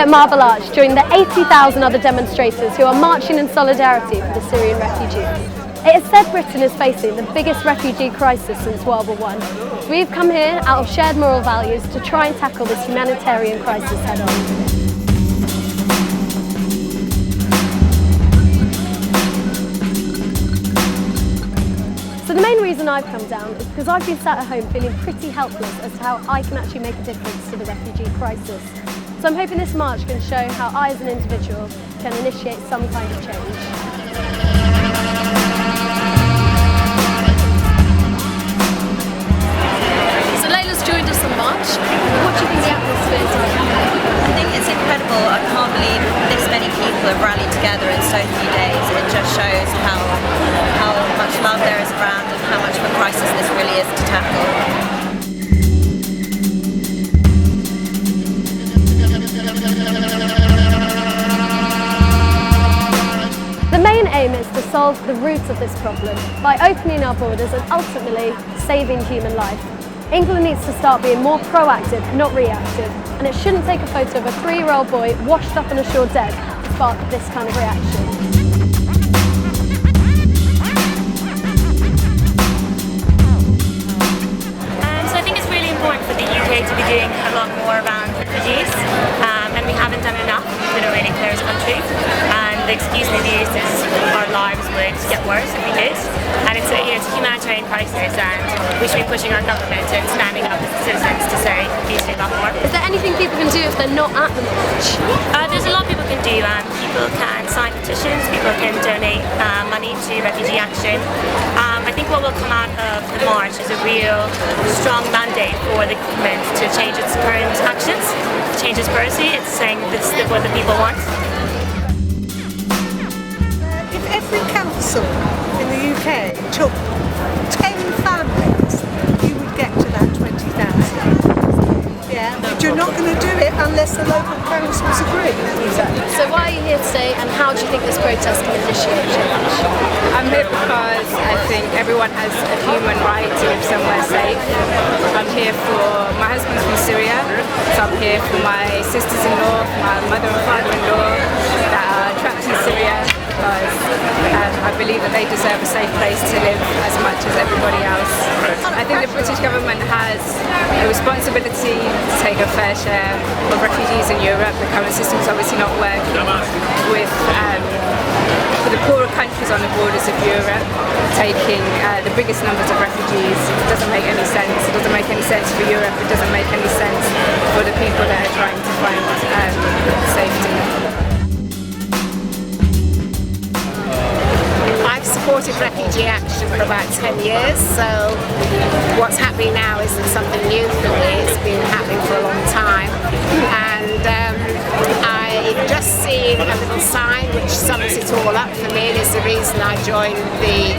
at Marble Arch joined the 80,000 other demonstrators who are marching in solidarity for the Syrian refugees. It is said Britain is facing the biggest refugee crisis since World War I. We've come here out of shared moral values to try and tackle this humanitarian crisis head on. So the main reason I've come down is because I've been sat at home feeling pretty helpless as to how I can actually make a difference to the refugee crisis. So I'm hoping this march can show how I as an individual can initiate some kind of change. Joined us on the march. What do you think the atmosphere is like? I think it's incredible. I can't believe this many people have rallied together in so few days. It just shows how much love there is around and how much of a crisis this really is to tackle. The main aim is to solve the root of this problem by opening our borders and ultimately saving human life. England needs to start being more proactive, not reactive, and it shouldn't take a photo of a 3-year-old boy washed up on a shore dead to spark this kind of reaction. So I think it's really important for the UK to be doing a lot more around refugees, and we haven't done enough with a really clear country, and the excuse we've used is our lives would get worse if we did, and it's a humanitarian crisis, and we should be pushing our government and standing up as citizens to say please do a lot more. Is there anything people can do if they're not at the march? There's a lot people can do. People can sign petitions, people can donate money to refugee action. I think what will come out of the march is a real strong mandate for the government to change its current actions, change its policy. It's saying this is what the people want. If every council in the UK took 10 families, you would get to that 20,000. Yeah, but you're not going to do it unless the local councils agree. Exactly. So why are you here today, and how do you think this protest can initiate change? I'm here because I think everyone has a human right to live somewhere safe. I'm here for, my husband's from Syria, so I'm here for my sisters-in-law, my mother and father-in-law that are trapped in Syria, because I believe that they deserve a safe place to live as much as everybody else. I think the British government has a responsibility to take a fair share of refugees in Europe. The current system is obviously not working with for the poorer countries on the borders of Europe taking the biggest numbers of refugees. It doesn't make any sense. It doesn't make any sense for Europe. It doesn't make any sense for the people that are trying to find safety. I've supported refugee action for about 10 years, so what's happening now isn't something new for me. It's been happening for a long time, and I just seen a little sign which sums it all up for me, and is the reason I joined the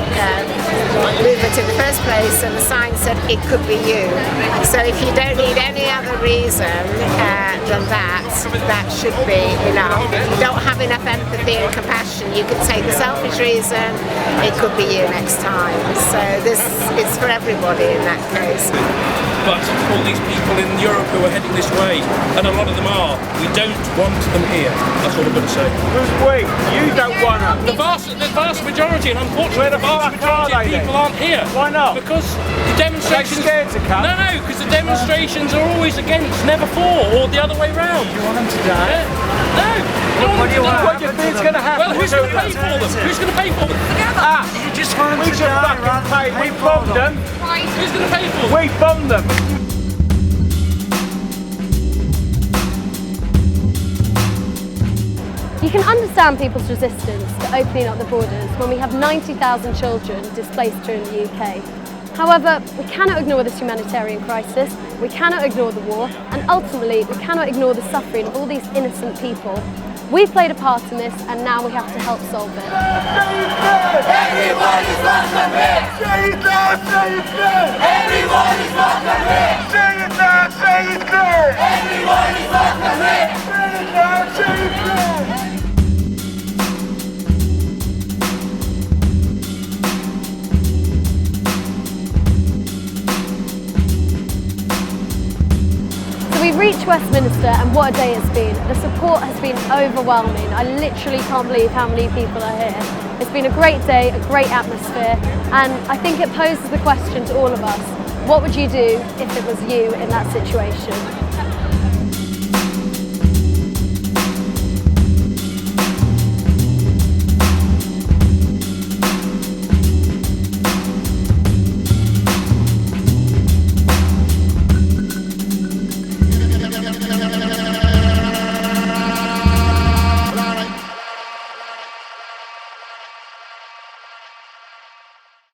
movement in the first place. And the sign said, "It could be you." So if you don't need any other reason than that should be enough. If you don't have enough empathy and compassion, you could take the selfish reason. It could be you next time. So this is for everybody in that case. But all these people in Europe who are heading this way, and a lot of them are, we don't want them here. That's all I'm going to say. Who's we? You don't want them. The vast majority, and unfortunately the vast majority of people aren't here. Why not? Because the demonstrations... Are they scared to come? No, because the demonstrations are always against, never for, or the other way round. You want them to die? No. What do you want? What do you think's going to happen? Well, who's going to pay for them? Who's going to pay for them? You just want them to die. We bombed them. Who's going to pay for them? We bombed them. You can understand people's resistance to opening up the borders when we have 90,000 children displaced during the UK. However, we cannot ignore this humanitarian crisis, we cannot ignore the war, and ultimately we cannot ignore the suffering of all these innocent people. We've played a part in this, and now we have to help solve it. Everyone is welcome here! Say it loud, say it loud! Everyone is welcome here! Say it loud, say it loud! Everyone is welcome here! Say it loud, say it loud! So we've reached Westminster and what a day it's been. The support has been overwhelming. I literally can't believe how many people are here. It's been a great day, a great atmosphere, and I think it poses the question to all of us, what would you do if it was you in that situation?